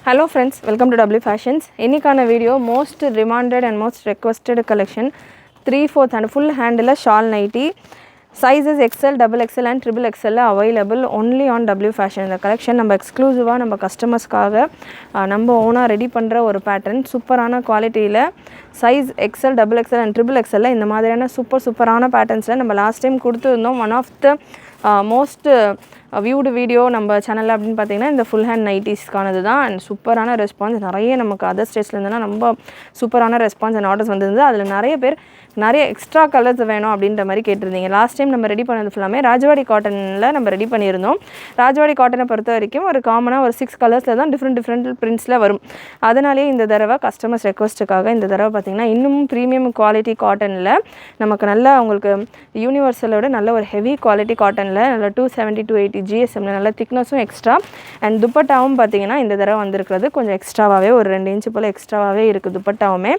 Hello friends, welcome to W Fashions. Innikana video most demanded and most requested collection 3/4 and full handle shawl nighty sizes XL, XXL and XXL available only on W Fashion. The collection நம்ம எக்ஸ்க்ளூசிவாக நம்ம கஸ்டமர்ஸ்க்காக நம்ம ஓனாக ready பண்ணுற ஒரு pattern சூப்பரான குவாலிட்டியில் size XL, XXL and XXL இந்த மாதிரியான சூப்பரான பேட்டர்ன்ஸில் நம்ம லாஸ்ட் டைம் கொடுத்துருந்தோம். One of the most viewed video நம்ம சேனலில் அப்படின்னு பார்த்தீங்கன்னா இந்த ஃபுல் ஹேண்ட் நைட்டிஸ்க்கானது தான். அண்ட் சூப்பரான ரெஸ்பான்ஸ் நிறைய நமக்கு அதர் ஸ்டேட்ஸ்லேருந்துனா ரொம்ப சூப்பரான ரெஸ்பான்ஸ் அண்ட் ஆர்டர்ஸ் வந்திருந்தது. அதில் நிறைய பேர் நிறைய எக்ஸ்ட்ரா கலர்ஸ் வேணும் அப்படின்ற மாதிரி கேட்டிருந்தீங்க. லாஸ்ட் டைம் நம்ம ரெடி பண்ணது ஃபுல்லாமே ராஜவாடி காட்டனில் நம்ம ரெடி பண்ணியிருந்தோம். ராஜவாடி காட்டனை பொறுத்த வரைக்கும் ஒரு காமனாக ஒரு 6 கலர்ஸில் தான் டிஃப்ரெண்ட் பிரிண்ட்ஸில் வரும். அதனாலேயே இந்த தடவை கஸ்டமர்ஸ் ரெக்வஸ்ட்டுக்காக இந்த தடவை பார்த்திங்கன்னா இன்னும் ப்ரீமியம் குவாலிட்டி காட்டனில் நமக்கு நல்லா உங்களுக்கு யூனிவர்சலோட நல்ல ஒரு ஹெவி குவாலிட்டி காட்டனில் நல்ல 270 to 280 GSMல நல்ல திக்னஸும் எக்ஸ்ட்ரா அண்ட் துப்பட்டாவும் பார்த்திங்கன்னா இந்த தடவை வந்திருக்கிறது கொஞ்சம் எக்ஸ்ட்ராவாகவே ஒரு 2 இன்ச்சு போல் எக்ஸ்ட்ராவாகவே இருக்குது துப்பட்டாவுமே.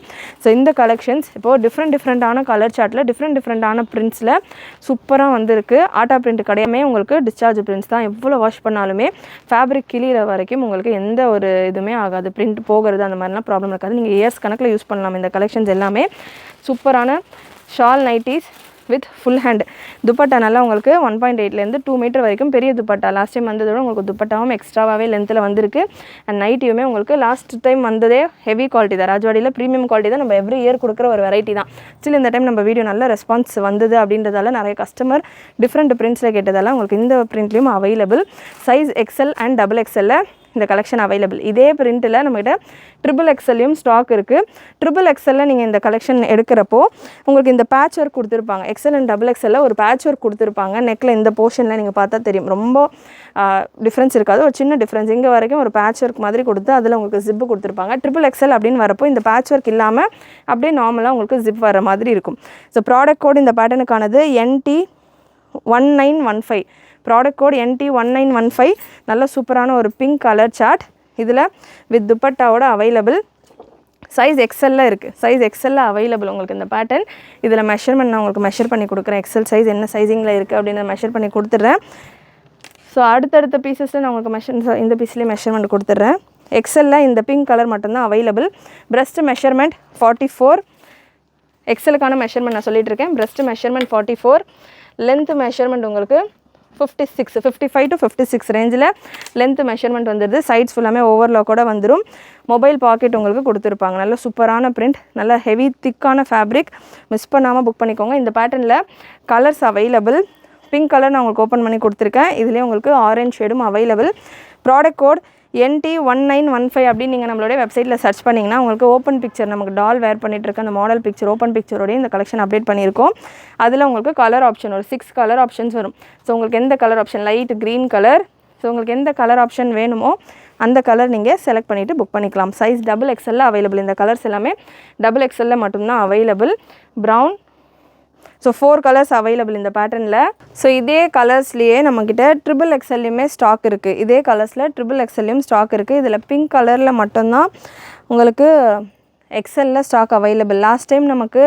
ஸோ இந்த கலெக்ஷன்ஸ் இப்போது டிஃப்ரெண்ட்டான கலர் சார்ட்டில் டிஃப்ரெண்டான பிரிண்ட்ஸில் சூப்பராக வந்திருக்கு. ஆட்டா பிரிண்ட் கிடையாமே உங்களுக்கு டிஸ்சார்ஜ் பிரிண்ட்ஸ் தான். எவ்வளோ வாஷ் பண்ணாலுமே ஃபேப்ரிக் கிளியிற வரைக்கும் உங்களுக்கு எந்த ஒரு இதுவுமே ஆகாது. பிரிண்ட் போகிறது அந்த மாதிரிலாம் ப்ராப்ளம் இருக்காது. நீங்கள் இயர்ஸ் கணக்கில் யூஸ் பண்ணலாம். இந்த கலெக்ஷன்ஸ் எல்லாமே சூப்பரான shawl nighties with full hand dupatta நல்லா உங்களுக்கு 1.8லேருந்து 2 மீட்டர் வரைக்கும் பெரிய துப்பட்டா. லாஸ்ட் டைம் வந்ததோட உங்களுக்கு துப்பட்டாவும் எக்ஸ்ட்ராவாகவே லென்த்தில் வந்திருக்கு. அண்ட் நைட்டியுமே உங்களுக்கு லாஸ்ட் டைம் வந்ததே ஹெவி குவாலிட்டி தான். ராஜவாடியில் ப்ரீமியம் குவாலிட்டி தான். நம்ம எவ்ரி இயர் கொடுக்குற ஒரு வெரைட்டி தான். ஸ்டில் இந்த டைம் நம்ம வீடியோ நல்ல ரெஸ்பான்ஸ் வந்தது அப்படின்றதால நிறைய கஸ்டமர் டிஃப்ரெண்ட் பிரிண்ட்ஸில் கேட்டதால உங்களுக்கு இந்த பிரிண்ட்லேயும் available size XL and XXL இந்த கலெக்ஷன் அவைலபிள். இதே பிரிண்ட்டில் நம்மகிட்ட XXLலையும் ஸ்டாக் இருக்குது. XXLல நீங்கள் இந்த கலெக்ஷன் எடுக்கிறப்போ உங்களுக்கு இந்த பேட்ச் ஒர்க் கொடுத்துருப்பாங்க. XL and XXLல ஒரு பேட்ச் ஒர்க் கொடுத்துருப்பாங்க. நெக்கில் இந்த போர்ஷனில் நீங்கள் பார்த்தா தெரியும். ரொம்ப டிஃப்ரென்ஸ் இருக்காது. ஒரு சின்ன டிஃப்ரென்ஸ் இங்கே வரைக்கும் ஒரு பேட்ச் ஒர்க் மாதிரி கொடுத்து அதில் உங்களுக்கு ஜிப்பு கொடுத்துருப்பாங்க. XXL அப்படின்னு வரப்போ இந்த பேட்ச் ஒர்க் இல்லாமல் அப்படியே நார்மலாக உங்களுக்கு ஜிப் வர மாதிரி இருக்கும். ஸோ ப்ராடக்ட் கோட் இந்த பேட்டர்னுக்கானது NT1915. Product code NT1915. நல்ல சூப்பரான ஒரு பிங்க் கலர் சார்ட் இதில் வித் துப்பட்டாவோட அவைலபிள். சைஸ் XLல இருக்குது. சைஸ் XLல அவைலபிள் உங்களுக்கு இந்த பேட்டர்ன். இதில் மெஷர்மெண்ட் நான் உங்களுக்கு மெஷர் பண்ணி கொடுக்குறேன். XL சைஸ் என்ன சைஸிங்கில் இருக்குது அப்படின்னு மெஷர் பண்ணி கொடுத்துட்றேன். ஸோ அடுத்தடுத்த பீசஸில் நான் உங்களுக்கு இந்த பீஸ்லேயே மெஷர்மெண்ட் கொடுத்துட்றேன். XLல இந்த பிங்க் கலர் மட்டும்தான் அவைலபிள். Breast measurement 44. XLக்கான மெஷர்மெண்ட் நான் சொல்லிட்டு இருக்கேன். Breast measurement 44. லென்த் மெஷர்மெண்ட் உங்களுக்கு 55 to 56 ரேஞ்சில் லென்த் மெஷர்மெண்ட் வந்துடுது. சைட்ஸ் ஃபுல்லாமே ஓவர்லாக்கோட வந்துடும். மொபைல் பாக்கெட் உங்களுக்கு கொடுத்துருப்பாங்க. நல்ல சூப்பரான பிரிண்ட், நல்ல ஹெவி திக்கான ஃபேப்ரிக். மிஸ் பண்ணாமல் புக் பண்ணிக்கோங்க. இந்த பேட்டர்னில் கலர்ஸ் அவைலபிள். பிங்க் கலர் நான் உங்களுக்கு ஓப்பன் பண்ணி கொடுத்துருக்கேன். இதுலேயே உங்களுக்கு ஆரஞ்ச் ஷேடும் அவைலபிள். ப்ராடக்ட் கோட் NT1915 அப்படின்னு நீங்கள் நம்மளுடைய வெப்சைட்டில் சர்ச் பண்ணிங்கன்னா உங்களுக்கு ஓப்பன் பிக்சர் நமக்கு டால் வேர் பண்ணிட்டு இருக்க அந்த மாடல் பிக்சர் ஓப்பன் பிக்சரோடய இந்த கலெக்ஷன் அப்டேட் பண்ணியிருக்கோம். அதில் உங்களுக்கு கலர் ஆப்ஷன் ஒரு 6 கலர் ஆப்ஷன்ஸ் வரும். ஸோ உங்களுக்கு எந்த colour option light green colour, so உங்களுக்கு எந்த கலர் ஆப்ஷன் வேணுமோ அந்த கலர் நீங்கள் செலக்ட் பண்ணிவிட்டு புக் பண்ணிக்கலாம். சைஸ் XXLல அவைலபிள். இந்த கலர்ஸ் எல்லாமே XXLல மட்டும்தான் available. Brown. So 4 colours available இந்த பேட்டர்னில். ஸோ இதே கலர்ஸ்லேயே நம்மக்கிட்ட XXLலையுமே ஸ்டாக் இருக்குது. இதே கலர்ஸில் XXLலையும் ஸ்டாக் இருக்குது. இதில் பிங்க் கலரில் மட்டும்தான் உங்களுக்கு XLல ஸ்டாக் அவைலபிள். லாஸ்ட் டைம் நமக்கு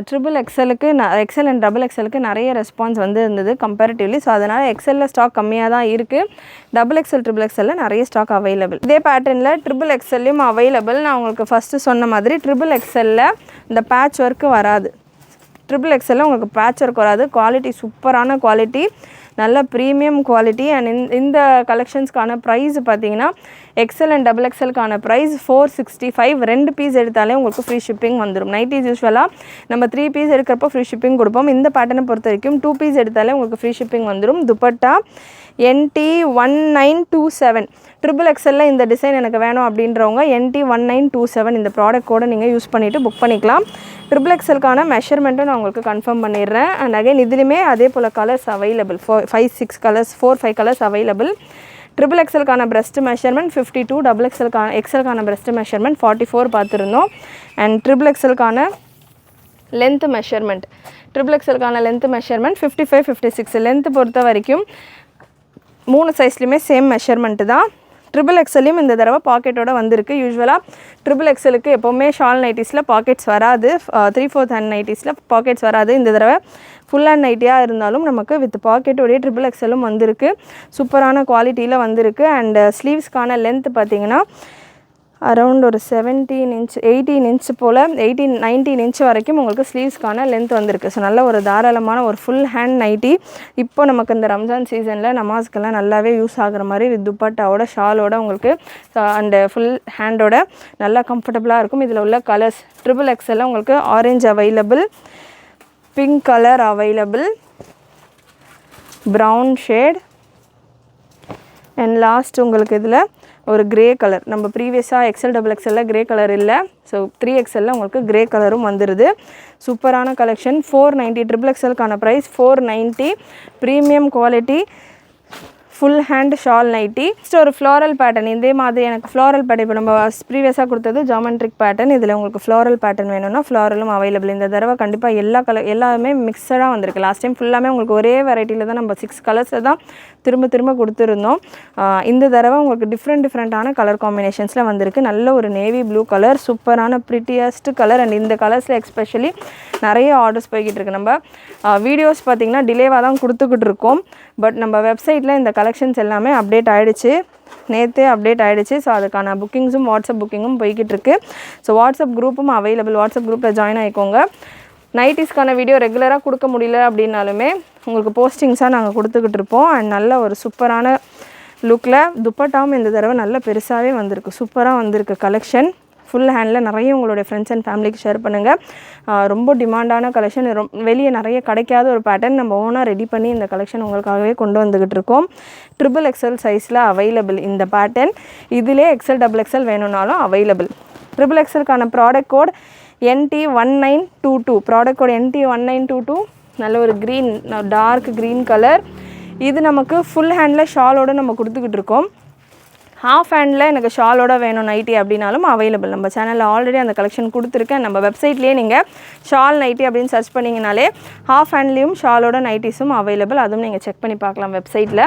XXLக்கு XL and XXLக்கு நிறைய ரெஸ்பான்ஸ் வந்து இருந்தது கம்பேரிட்டிவ்லி. ஸோ அதனால் XLல ஸ்டாக் கம்மியாக தான் இருக்குது. XXL XXLல நிறைய ஸ்டாக் அவைலபிள். இதே பேட்டர்னில் XXLலையும் அவைலபிள். நான் உங்களுக்கு ஃபஸ்ட்டு சொன்ன மாதிரி XXLல இந்த பேட்ச் ஒர்க்கு வராது. XXLல உங்களுக்கு பேட்ச் ஒர்க் வராது. குவாலிட்டி சூப்பரான குவாலிட்டி, நல்ல ப்ரீமியம் குவாலிட்டி. அண்ட் இந்த கலெக்ஷன்ஸ்க்கான ப்ரைஸ் பார்த்தீங்கன்னா XL and XXLக்கான ப்ரைஸ் 465. 2 பீஸ் எடுத்தாலே உங்களுக்கு ஃப்ரீ ஷிப்பிங் வந்துடும். நைட்டிஸ் யூஸ்வலாக நம்ம 3 பீஸ் எடுக்கிறப்போ ஃப்ரீ ஷிப்பிங் கொடுப்போம். இந்த பேட்டர்னை பொறுத்த வரைக்கும் 2 பீஸ் எடுத்தாலே உங்களுக்கு ஃப்ரீ ஷிப்பிங் வந்துடும். துப்பட்டா NT1927. XXLல இந்த டிசைன் எனக்கு வேணும் அப்படின்றவங்க NT1927 இந்த ப்ராடக்ட் கூட நீங்கள் யூஸ் பண்ணிவிட்டு புக் பண்ணிக்கலாம். XXLக்கான மெஷர்மெண்ட்டும் நான் உங்களுக்கு கன்ஃபார்ம் பண்ணிடுறேன். அண்ட் அகைன் இதுலேயுமே அதே போல் கலர்ஸ் அவைலபிள். 4-5 colours available. XXLக்கான பிரஸ்ட் மெஷர்மெண்ட் 52. XXLக்கான பிரஸ்ட் மெஷர்மெண்ட் 44 பார்த்துருந்தோம். அண்ட் XXLக்கான லென்த் மெஷர்மெண்ட் XXLக்கான லென்த் மெஷர்மெண்ட் 55-56. லென்த் பொறுத்த வரைக்கும் 3 சைஸ்லையுமே சேம் மெஷர்மெண்ட்டு தான். XXLலையும் இந்த தடவை பாக்கெட்டோட வந்திருக்கு. யூஸ்வலாக XXLக்கு எப்போவுமே ஷால் நைட்டிஸில் பாக்கெட்ஸ் வராது. 3/4 ஹேண்ட் நைட்டிஸில் பாக்கெட்ஸ் வராது. இந்த தடவை ஃபுல் ஹேண்ட் நைட்டியாக இருந்தாலும் நமக்கு வித் பாக்கெட்டோடைய ட்ரிபிள் எக்ஸலும் வந்திருக்கு. சூப்பரான குவாலிட்டியில் வந்திருக்கு. அண்ட் ஸ்லீவ்ஸ்க்கான லென்த் பார்த்திங்கன்னா அரௌண்ட் ஒரு 17 இன்ச் 18 இன்ச் போல் 19 இன்ச் வரைக்கும் உங்களுக்கு ஸ்லீவ்ஸ்க்கான லென்த் வந்திருக்கு. ஸோ நல்ல ஒரு தாராளமான ஒரு ஃபுல் ஹேண்ட் நைட்டி. இப்போ நமக்கு இந்த ரம்ஜான் சீசனில் நமாஸ்க்கெல்லாம் நல்லாவே யூஸ் ஆகுற மாதிரி வித் துப்பட்டாவோட ஷாலோட உங்களுக்கு அண்டு ஃபுல் ஹேண்டோட நல்லா கம்ஃபர்டபுளாக இருக்கும். இதில் உள்ள கலர்ஸ் ட்ரிபிள் எக்ஸலில் உங்களுக்கு orange available, pink colour available, brown shade and last உங்களுக்கு இதில் ஒரு கிரே கலர். நம்ம ப்ரீவியஸாக XL XXL கிரே கலர் இல்லை. ஸோ 3XL உங்களுக்கு கிரே கலரும் வந்துடுது. சூப்பரான கலெக்ஷன். 490 ட்ரிபிள் எக்ஸலுக்கான price 490. Premium quality full hand shawl nighty. Next ஒரு ஃப்ளாரல் பேட்டர்ன். இதே மாதிரி எனக்கு ஃப்ளாரல் பேட்டர்ன் இப்போ நம்ம ப்ரீவியஸாக கொடுத்தது ஜாமெட்ரிக் பேட்டர்ன். இதில் உங்களுக்கு ஃப்ளாரல் பேட்டர்ன் வேணும்னா ஃப்ளாரலும் அவைலபிள். இந்த தடவை கண்டிப்பாக எல்லாமே மிக்சடாக வந்திருக்கு. லாஸ்ட் டைம் ஃபுல்லாமே உங்களுக்கு ஒரே வெரைட்டியில் தான் நம்ம 6 கலர்ஸில் தான் திரும்ப கொடுத்துருந்தோம். இந்த தடவை உங்களுக்கு டிஃப்ரெண்ட்டான கலர் காம்பினேஷன்ஸில் வந்திருக்கு. நல்ல ஒரு நேவி ப்ளூ கலர், சூப்பரான ப்ரிட்டியஸ்ட் கலர். அண்ட் இந்த கலர்ஸில் எக்ஸ்பெஷலி நிறைய ஆர்டர்ஸ் போய்கிட்டு இருக்கு. நம்ம வீடியோஸ் பார்த்திங்கன்னா டிலேவாக தான் கொடுத்துக்கிட்டு இருக்கோம். பட் நம்ம வெப்சைட்டில் இந்த கலெக்ஷன்ஸ் எல்லாமே அப்டேட் ஆகிடுச்சு, நேற்றே அப்டேட் ஆகிடுச்சு. ஸோ அதுக்கான புக்கிங்ஸும் வாட்ஸ்அப் புக்கிங்கும் போய்கிட்டு இருக்கு. ஸோ வாட்ஸ்அப் குரூப்பும் அவைலபிள். வாட்ஸ்அப் குரூப்பில் ஜாயின் ஆகிக்கோங்க. நைட்டிஸ்க்கான வீடியோ ரெகுலராக கொடுக்க முடியல அப்படின்னாலுமே உங்களுக்கு போஸ்டிங்ஸாக நாங்கள் கொடுத்துக்கிட்டு இருப்போம். அண்ட் நல்ல ஒரு சூப்பரான லுக்கில் துப்பட்டாவும் இந்த தடவை நல்ல பெருசாகவே வந்திருக்கு. சூப்பராக வந்திருக்கு கலெக்ஷன். ஃபுல் ஹேண்டில் நிறைய உங்களுடைய ஃப்ரெண்ட்ஸ் அண்ட் ஃபேமிலிக்கு ஷேர் பண்ணுங்கள். ரொம்ப டிமாண்டான கலெக்ஷன், வெளியே நிறைய கிடைக்காத ஒரு பேட்டர்ன் நம்ம ஓனாக ரெடி பண்ணி இந்த கலெக்ஷன் உங்களுக்காகவே கொண்டு வந்துக்கிட்டு இருக்கோம். ட்ரிபிள் எக்ஸல் சைஸில் அவைலபிள் இந்த பேட்டர்ன். இதிலே XL XXL வேணும்னாலும் அவைலபிள். ட்ரிபிள் எக்ஸலுக்கான product code NT1922. Product code NT1922. நல்ல ஒரு க்ரீன், டார்க் க்ரீன் கலர். இது நமக்கு ஃபுல் ஹேண்டில் ஷாலோடு நம்ம கொடுத்துக்கிட்டு இருக்கோம். ஹாஃப் ஹேண்டில் எனக்கு ஷாலோட வேணும் நைட்டி அப்படின்னாலும் அவைலபிள். நம்ம சேனலில் ஆல்ரெடி அந்த கலெக்ஷன் கொடுத்துருக்கேன். நம்ம வெப்சைட்லேயே நீங்கள் ஷால் நைட்டி அப்படின்னு சர்ச் பண்ணிங்கனாலே ஹாஃப் ஹேண்ட்லேயும் ஷாலோட நைட்டிஸும் அவைலபிள். அதுவும் நீங்கள் செக் பண்ணி பார்க்கலாம் வெப்சைட்டில்.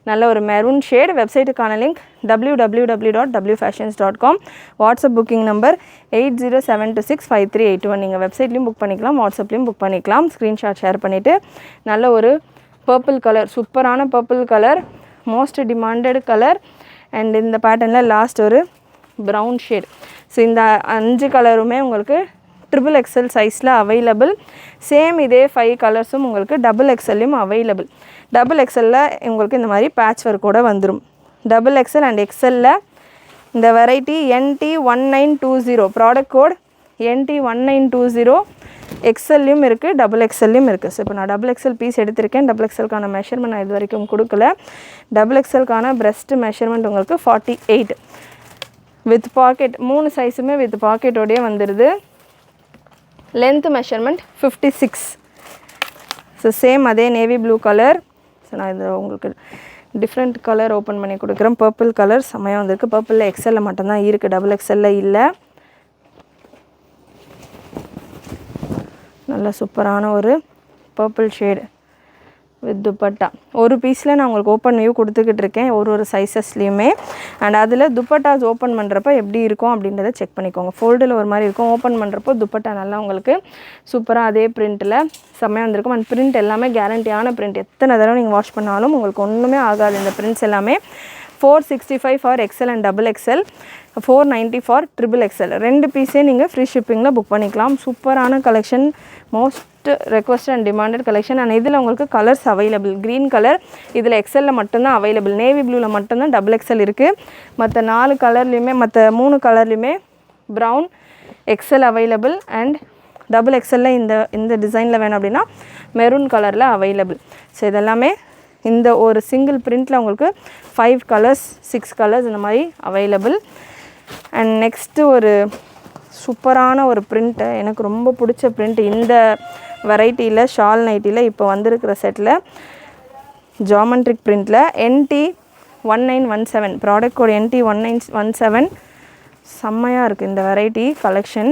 நல்ல ஒரு மெரூன் ஷேட். வெப்சைட்டுக்கான link www.wfashions.com. WhatsApp booking number 8072653821. நீங்கள் வெப்சைட்லேயும் புக் பண்ணிக்கலாம், வாட்ஸ்அப்லேயும் புக் பண்ணிக்கலாம். ஸ்க்ரீன்ஷாட் ஷேர் பண்ணிவிட்டு நல்ல ஒரு பர்பிள் கலர், சூப்பரான purple colour, most demanded colour. And இந்த பேட்டர்னில் லாஸ்ட் ஒரு ப்ரௌன் ஷேட். ஸோ இந்த 5 கலருமே உங்களுக்கு ட்ரிபிள் எக்ஸல் சைஸில் அவைலபிள். சேம் இதே 5 கலர்ஸும் உங்களுக்கு டபுள் எக்ஸல்லையும் அவைலபிள். டபுள் எக்ஸலில் உங்களுக்கு இந்த மாதிரி பேட்ச் ஒர்க்கோடு வந்துடும். டபுள் எக்ஸல் அண்ட் எக்ஸலில் இந்த variety NT1920. Product code NT1920. எக்ஸல்லையும் இருக்குது, டபுள் எக்ஸல்லையும் இருக்குது. ஸோ இப்போ நான் டபுள் எக்ஸல் பீஸ் எடுத்திருக்கேன். டபுள் எக்ஸலுக்கான மெஷர்மெண்ட் நான் இது வரைக்கும் கொடுக்கல. டபுள் எக்ஸலுக்கான பிரஸ்ட் மெஷர்மெண்ட் உங்களுக்கு 48 வித் பாக்கெட். 3 சைஸுமே வித் பாக்கெட்டோடையே வந்துடுது. Length measurement 56. ஸோ சேம் அதே நேவி ப்ளூ கலர். ஸோ நான் இது உங்களுக்கு டிஃப்ரெண்ட் கலர் ஓப்பன் பண்ணி கொடுக்குறேன். பர்பிள் கலர் செம்மையாக வந்திருக்கு. பர்பிளில் எக்ஸலில் மட்டும்தான் இருக்குது, டபுள் எக்ஸலில் இல்லை. நல்ல சூப்பரான ஒரு பர்பிள் ஷேடு வித் துப்பட்டா. ஒரு பீஸில் நான் உங்களுக்கு ஓப்பன் வியூ கொடுத்துக்கிட்டு இருக்கேன் ஒரு சைஸஸ்லேயுமே. அண்ட் அதில் துப்பட்டாஸ் ஓப்பன் பண்ணுறப்ப எப்படி இருக்கும் அப்படின்றத செக் பண்ணிக்கோங்க. ஃபோல்டில் ஒரு மாதிரி இருக்கும், ஓப்பன் பண்ணுறப்போ துப்பட்டா நல்லா உங்களுக்கு சூப்பராக அதே பிரிண்ட்டில் செம்மையாக வந்திருக்கும். அண்ட் பிரிண்ட் எல்லாமே கேரண்டியான பிரிண்ட். எத்தனை தடவை நீங்கள் வாஷ் பண்ணாலும் உங்களுக்கு ஒன்றுமே ஆகாது. இந்த பிரிண்ட்ஸ் எல்லாமே 465 for XL and double XL, 490 for triple XL. 2 பீஸே நீங்கள் ஃப்ரீ ஷிப்பிங்கில் புக் பண்ணிக்கலாம். சூப்பரான collection, most request and demanded collection. And இதில் உங்களுக்கு கலர்ஸ் அவைலபிள். க்ரீன் கலர் இதில் எக்ஸலில் மட்டும்தான் அவைலபிள். நேவி ப்ளூவில் மட்டும்தான் டபுள் XL இருக்குது. மற்ற 4 கலர்லேயுமே, மற்ற 3 கலர்லேயுமே brown XL available. And double XLல இந்த டிசைனில் வேணும் அப்படின்னா மெரூன் கலரில் அவைலபிள். ஸோ இதெல்லாமே இந்த ஒரு சிங்கிள் பிரிண்ட்டில் உங்களுக்கு 5 கலர்ஸ் 6 கலர்ஸ் இந்த மாதிரி அவைலபிள். அண்ட் நெக்ஸ்ட்டு ஒரு சூப்பரான ஒரு பிரிண்ட்டு, எனக்கு ரொம்ப பிடிச்ச பிரிண்ட். இந்த வெரைட்டியில் ஷால் நைட்டியில் இப்போ வந்திருக்கிற செட்டில் ஜாமெட்ரிக் பிரிண்ட்டில் NT1917. Product code NT1917. செம்மையாக இருக்குது இந்த வெரைட்டி கலெக்ஷன்.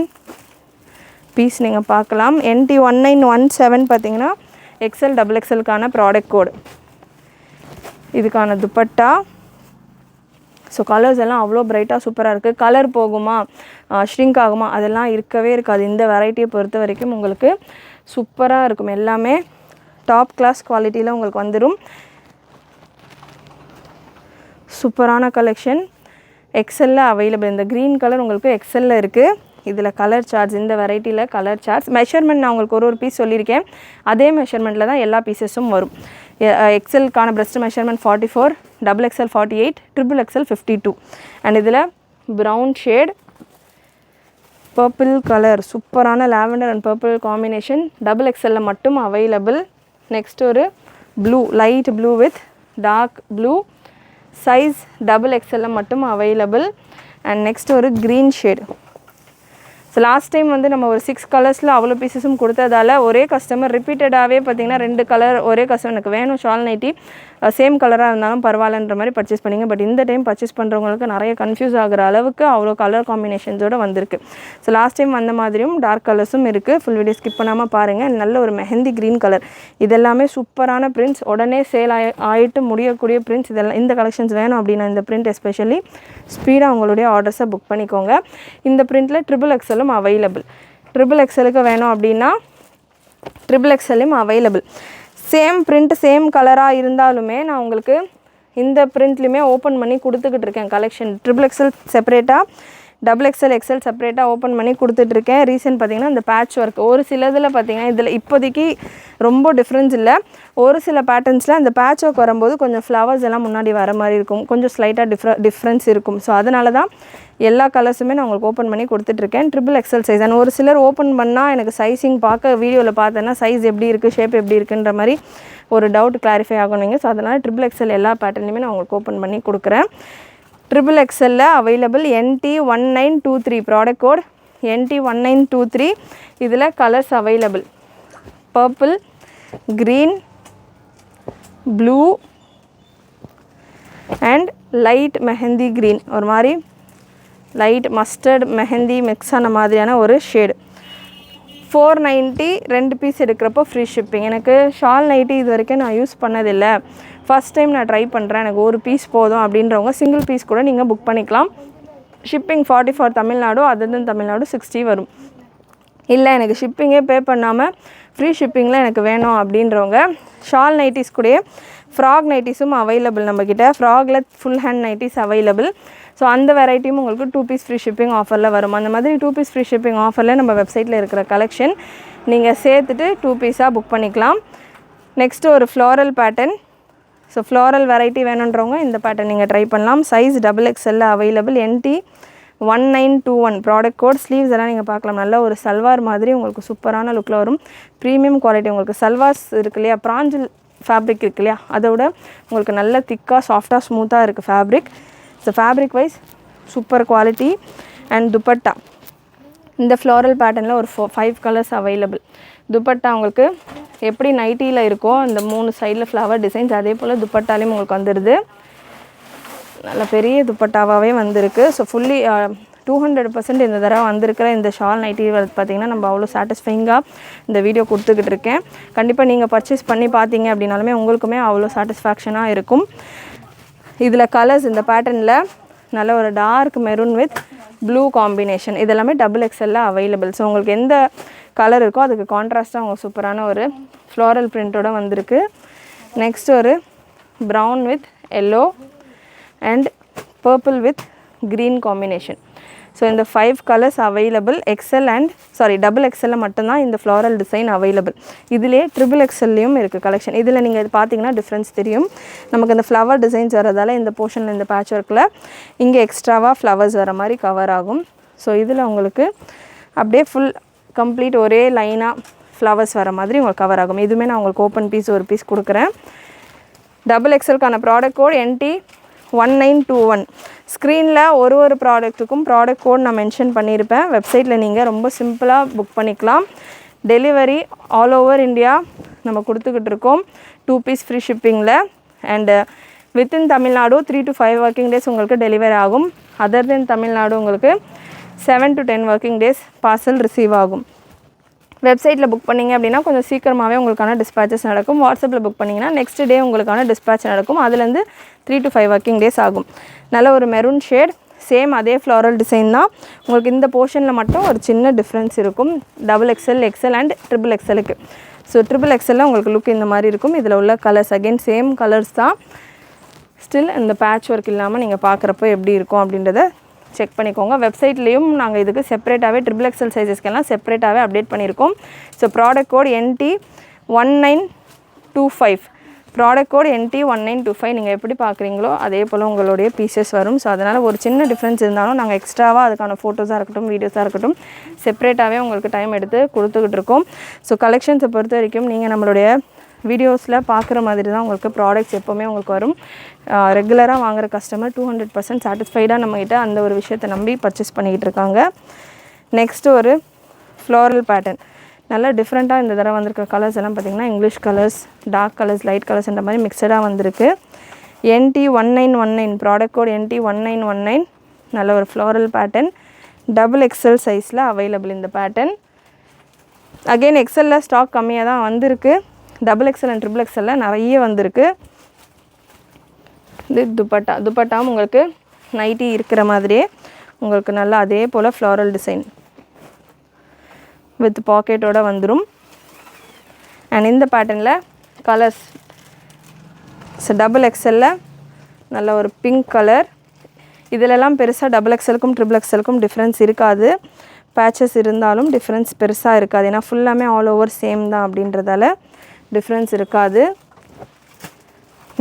பீஸ் நீங்கள் பார்க்கலாம். NT1917 பார்த்தீங்கன்னா XL டபுள் XLக்கான ப்ராடக்ட் கோடு. இதுக்கான துப்பட்டா. ஸோ கலர்ஸ் எல்லாம் அவ்வளோ பிரைட்டாக சூப்பராக இருக்குது. கலர் போகுமா, ஷ்ரிங்க் ஆகுமா, அதெல்லாம் இருக்கவே இருக்காது. இந்த வெரைட்டியை பொறுத்த வரைக்கும் உங்களுக்கு சூப்பராக இருக்கும். எல்லாமே டாப் கிளாஸ் குவாலிட்டியில் உங்களுக்கு வந்துடும். சூப்பரான கலெக்ஷன். எக்ஸல்ல அவைலபிள். இந்த க்ரீன் கலர் உங்களுக்கு எக்ஸல்ல இருக்குது. இதில் கலர் சார்ட்ஸ், இந்த வெரைட்டியில் கலர் சார்ட்ஸ் மெஷர்மெண்ட் நான் உங்களுக்கு ஒரு பீஸ் சொல்லியிருக்கேன். அதே மெஷர்மெண்ட்டில் தான் எல்லா பீசஸும் வரும். எக்ஸலுக்கான breast measurement 44, double XL 48, triple XL 52. And இதில் ப்ரௌன் ஷேட், பர்பிள் கலர், சூப்பரான lavender and purple combination double எக்ஸலில் மட்டும் அவைலபிள். நெக்ஸ்ட் ஒரு blue, light blue with dark blue, size double எக்ஸலில் மட்டும் அவைலபிள். அண்ட் நெக்ஸ்ட் ஒரு green shade. So last time வந்து நம்ம ஒரு 6 கலர்ஸில் அவ்வளோ பீசஸும் கொடுத்ததால் ஒரே கஸ்டமர் ரிப்பீட்டடாகவே பார்த்திங்கன்னா 2 கலர் ஒரே கஸ்டமர் எனக்கு வேணும் ஷால் நைட்டி சேம் கலராக இருந்தாலும் பரவாயில்லன்ற மாதிரி பர்ச்சேஸ் பண்ணிங்க. பட் இந்த டைம் பர்ச்சேஸ் பண்ணுறவங்களுக்கு நிறைய கன்ஃபியூஸ் ஆகிற அளவுக்கு அவ்வளோ கலர் காம்பினேஷன்ஸோடு வந்திருக்கு. ஸோ லாஸ்ட் டைம் வந்த மாதிரியும் டார்க் கலர்ஸும் இருக்குது. ஃபுல் வீடியோ ஸ்கிப் பண்ணாமல் பாருங்கள். நல்ல ஒரு மெஹந்தி க்ரீன் கலர். இதெல்லாமே சூப்பரான பிரிண்ட்ஸ், உடனே சேல் ஆகிட்டு முடியக்கூடிய பிரிண்ட்ஸ். இதெல்லாம் இந்த கலெக்ஷன்ஸ் வேணும் அப்படின்னா இந்த பிரிண்ட் எஸ்பெஷலி ஸ்பீடாக உங்களுடைய ஆர்டர்ஸை புக் பண்ணிக்கோங்க. இந்த பிரிண்ட்டில் ட்ரிபிள் எக்ஸலும் அவைலபிள். ட்ரிபிள் எக்ஸலுக்கு வேணும் அப்படின்னா ட்ரிபிள் எக்ஸலையும் அவைலபிள். சேம் பிரிண்ட் சேம் கலராக இருந்தாலுமே நான் உங்களுக்கு இந்த பிரிண்ட்லையுமே ஓப்பன் பண்ணி கொடுத்துக்கிட்டு இருக்கேன் கலெக்ஷன். ட்ரிபிள் எக்ஸல் செப்பரேட்டாக, டபுள் எக்ஸல் எக்ஸல் செப்பரேட்டாக ஓப்பன் பண்ணி கொடுத்துட்ருக்கேன். ரீசன் பார்த்திங்கன்னா இந்த பேட்ச் ஒர்க் ஒரு சிலதில் பார்த்திங்கன்னா இதில் இப்போதைக்கு ரொம்ப டிஃப்ரென்ஸ் இல்லை. ஒரு சில பேட்டர்ன்ஸில் அந்த பேட்ச் ஒர்க் வரும்போது கொஞ்சம் ஃப்ளவர்ஸ் எல்லாம் முன்னாடி வர மாதிரி இருக்கும், கொஞ்சம் ஸ்லைட்டாக டிஃப்ரென்ஸ் இருக்கும். ஸோ அதனால தான் எல்லா கலர்ஸுமே நான் உங்களுக்கு ஓப்பன் பண்ணி கொடுத்துட்ருக்கேன். Triple XL size. அண்ட் ஒரு சிலர் ஓப்பன் பண்ணால் எனக்கு சைஸிங் பார்க்க வீடியோவில் பார்த்தேன்னா சைஸ் எப்படி இருக்குது, ஷேப் எப்படி இருக்குன்ற மாதிரி ஒரு டவுட் கிளாரிஃபை ஆகணுங்க. ஸோ அதனால் ட்ரிபிள் எக்ஸல் எல்லா பேட்டர்னுமே நான் உங்களுக்கு ஓப்பன் பண்ணி கொடுக்குறேன். ட்ரிபிள் எக்ஸலில் available. NT1923 product code NT1923. இதில் colours available. Purple, green, blue and light mehndi green, ஒரு மாதிரி லைட் மஸ்டர்ட் மெஹந்தி மிக்ஸ் ஆன மாதிரியான ஒரு ஷேடு. 490 2 பீஸ் எடுக்கிறப்போ ஃப்ரீ ஷிப்பிங். எனக்கு ஷால் நைட்டி இது வரைக்கும் நான் யூஸ் பண்ணதில்லை, ஃபஸ்ட் டைம் நான் ட்ரை பண்ணுறேன், எனக்கு ஒரு பீஸ் போதும் அப்படின்றவங்க சிங்கிள் பீஸ் கூட நீங்கள் புக் பண்ணிக்கலாம். Shipping 40 for Tamil Nadu, other then Tamil Nadu 60 வரும். இல்லை எனக்கு ஷிப்பிங்கே பே பண்ணாமல் ஃப்ரீ ஷிப்பிங்கில் எனக்கு வேணும் அப்படின்றவங்க ஷால் நைட்டிஸ் கூடயே ஃப்ராக் நைட்டிஸும் அவைலபிள் நம்மக்கிட்ட. ஃப்ராகில் full hand nighties available. So அந்த வெரைட்டியும் உங்களுக்கு 2 பீஸ் ஃப்ரீ ஷிப்பிங் ஆஃபரில் வரும். அந்த மாதிரி 2 பீஸ் ஃப்ரீ ஷிப்பிங் ஆஃபரில் நம்ம வெப்சைட்டில் இருக்கிற கலெக்ஷன் நீங்கள் சேர்த்துட்டு 2 பீஸாக புக் பண்ணிக்கலாம். நெக்ஸ்ட்டு ஒரு floral pattern. So floral variety வேணுன்றவங்க இந்த பேட்டர்ன் நீங்கள் ட்ரை பண்ணலாம். சைஸ் டபுள் எக்ஸல்ல available. NT1921 product code. Sleeves எல்லாம் நீங்கள் பார்க்கலாம். நல்ல ஒரு சல்வார் மாதிரி உங்களுக்கு சூப்பரான லுக்கில் வரும். Premium quality. உங்களுக்கு சல்வார்ஸ் இருக்கு இல்லையா, பிராஞ்சில் ஃபேப்ரிக் இருக்கு இல்லையா, அதோட உங்களுக்கு நல்ல திக்காக சாஃப்டாக ஸ்மூத்தாக இருக்குது fabric. So fabric wise super quality. And dupatta இந்த ஃப்ளாரல் பேட்டர்னில் ஒரு 5 கலர்ஸ் அவைலபிள். துப்பட்டா உங்களுக்கு எப்படி நைட்டியில் இருக்கோ அந்த 3 சைடில் ஃப்ளவர் டிசைன்ஸ், அதே போல் துப்பட்டாலையும் உங்களுக்கு வந்துடுது. நல்ல பெரிய துப்பட்டாவாகவே வந்திருக்கு. ஸோ ஃபுல்லி 200% இந்த தடவை வந்திருக்கிற இந்த ஷால் நைட்டி பார்த்திங்கன்னா நம்ம அவ்வளோ சாட்டிஸ்ஃபைங்காக இந்த வீடியோ கொடுத்துக்கிட்டு இருக்கேன். கண்டிப்பாக நீங்கள் பர்ச்சேஸ் பண்ணி பார்த்தீங்க அப்படின்னாலுமே உங்களுக்குமே அவ்வளோ சாட்டிஸ்ஃபேக்ஷனாக இருக்கும். இதில் கலர்ஸ் இந்த பேட்டர்னில் நல்ல ஒரு dark maroon with blue combination, இதெல்லாமே டபுள் எக்ஸல்ல அவைலபிள். ஸோ உங்களுக்கு எந்த கலர் இருக்கோ அதுக்கு கான்ட்ராஸ்ட்டாக உங்களுக்கு சூப்பரான ஒரு ஃப்ளாரல் பிரிண்ட்டோட வந்திருக்கு. நெக்ஸ்ட் ஒரு brown with yellow and purple with green combination. So இந்த 5 கலர்ஸ் அவைலபிள். டபுள் எக்ஸலில் மட்டும்தான் இந்த ஃப்ளாரல் டிசைன் அவைலபிள். இதிலே ட்ரிபிள் எக்ஸல்லையும் இருக்குது கலெக்ஷன். இதில் நீங்கள் பார்த்தீங்கன்னா டிஃப்ரென்ஸ் தெரியும். நமக்கு இந்த ஃப்ளவர் டிசைன்ஸ் வரதால் இந்த போர்ஷனில் இந்த பேட்ச் ஒர்க்கில் இங்கே எக்ஸ்ட்ராவாக ஃப்ளவர்ஸ் வர மாதிரி கவர் ஆகும். ஸோ இதில் உங்களுக்கு அப்படியே ஃபுல் கம்ப்ளீட் ஒரே லைனாக ஃப்ளவர்ஸ் வர மாதிரி உங்களுக்கு கவர் ஆகும். இதுவுமே நான் உங்களுக்கு ஓப்பன் பீஸ் ஒரு பீஸ் கொடுக்குறேன். டபுள் எக்ஸலுக்கான ப்ராடக்ட் கோட் NT1921. ஸ்க்ரீனில் ஒரு ப்ராடக்ட்டுக்கும் ப்ராடக்ட் கோட் நான் மென்ஷன் பண்ணியிருப்பேன். வெப்சைட்டில் நீங்கள் ரொம்ப சிம்பிளாக புக் பண்ணிக்கலாம். டெலிவரி ஆல் ஓவர் இந்தியா நம்ம கொடுத்துக்கிட்டு இருக்கோம் 2 பீஸ் ஃப்ரீ ஷிப்பிங்கில். And within Tamil Nadu 3 to 5 working days உங்களுக்கு டெலிவரி ஆகும். அதர் தென் தமிழ்நாடு உங்களுக்கு 7 to 10 working days parcel receive ஆகும். வெப்சைட்டில் புக் பண்ணிங்க அப்படின்னா கொஞ்சம் சீக்கிரமாகவே உங்களுக்கான டிஸ்பேச்சஸ் நடக்கும். வாட்ஸ்அப்பில் புக் பண்ணிங்கன்னா நெக்ஸ்ட் டே உங்களுக்கான டிஸ்பேச் நடக்கும். அதுலேருந்து 3 to 5 ஒர்க்கிங் டேஸ் ஆகும். நல்ல ஒரு மெரூன் ஷேட். சேம் அதே ஃப்ளாரல் டிசைன் தான். உங்களுக்கு இந்த போர்ஷனில் மட்டும் ஒரு சின்ன டிஃப்ரென்ஸ் இருக்கும். XXL, XL அண்ட் XXXLக்கு. ஸோ XXXL உங்களுக்கு லுக் இந்த மாதிரி இருக்கும். இதில் உள்ள கலர்ஸ் அகெயின் சேம் கலர்ஸ் தான். ஸ்டில் இந்த பேட்ச் ஒர்க் இல்லாமல் நீங்கள் பார்க்குறப்போ எப்படி இருக்கும் அப்படின்றத செக் பண்ணிக்கோங்க. வெப்சைட்லேயும் நாங்கள் இதுக்கு செப்பரேட்டாகவே XXL சைஸஸ்க்கெல்லாம் செப்பரேட்டாகவே அப்டேட் பண்ணியிருக்கோம். So product code NT1925, product code NT1925 நீங்கள் எப்படி பார்க்குறீங்களோ அதே போல் உங்களுடைய பீசஸ் வரும். ஸோ அதனால் ஒரு சின்ன டிஃப்ரென்ஸ் இருந்தாலும் நாங்கள் எக்ஸ்ட்ராவாக அதுக்கான ஃபோட்டோஸாக இருக்கட்டும், வீடியோஸாக இருக்கட்டும் செப்பரேட்டாகவே உங்களுக்கு டைம் எடுத்து கொடுத்துக்கிட்டு இருக்கோம். ஸோ கலெக்ஷன்ஸை பொறுத்த வரைக்கும் நீங்கள் நம்மளுடைய வீடியோஸில் பார்க்குற மாதிரி தான் உங்களுக்கு ப்ராடக்ட்ஸ் எப்போவுமே உங்களுக்கு வரும். ரெகுலராக வாங்குகிற கஸ்டமர் 200% சாட்டிஸ்ஃபைடாக நம்மகிட்ட அந்த ஒரு விஷயத்தை நம்பி பர்ச்சேஸ் பண்ணிக்கிட்டு இருக்காங்க. நெக்ஸ்ட்டு ஒரு ஃப்ளோரல் பேட்டர்ன், நல்லா டிஃப்ரெண்ட்டாக இந்த தடவை வந்திருக்க கலர்ஸ் எல்லாம் பார்த்திங்கன்னா English colours, dark colours, light கலர்ஸ்ன்ற மாதிரி மிக்சடாக வந்திருக்கு. NT1919, ப்ராடக்ட் கோட் NT1919, நல்ல ஒரு ஃப்ளோரல் பேட்டர்ன், XXL சைஸில் அவைலபிள் இந்த பேட்டர்ன். அகெயின் எக்ஸலில் ஸ்டாக் கம்மியாக தான் வந்திருக்கு. XXL அண்ட் XXL நிறைய வந்திருக்கு. இது துப்பட்டாவும் உங்களுக்கு நைட்டி இருக்கிற மாதிரியே உங்களுக்கு நல்லா அதே போல் ஃப்ளாரல் டிசைன் வித் பாக்கெட்டோடு வந்துடும். அண்ட் இந்த பேட்டர்னில் கலர்ஸ் XXL நல்ல ஒரு பிங்க் கலர். இதிலெல்லாம் பெருசாக XXLக்கும் XXLக்கும் டிஃப்ரென்ஸ் இருக்காது. பேச்சஸ் இருந்தாலும் டிஃப்ரென்ஸ் பெருசாக இருக்காது. ஏன்னா ஃபுல்லாமே ஆல் ஓவர் சேம் தான் அப்படின்றதால டிஃப்ரென்ஸ் இருக்காது.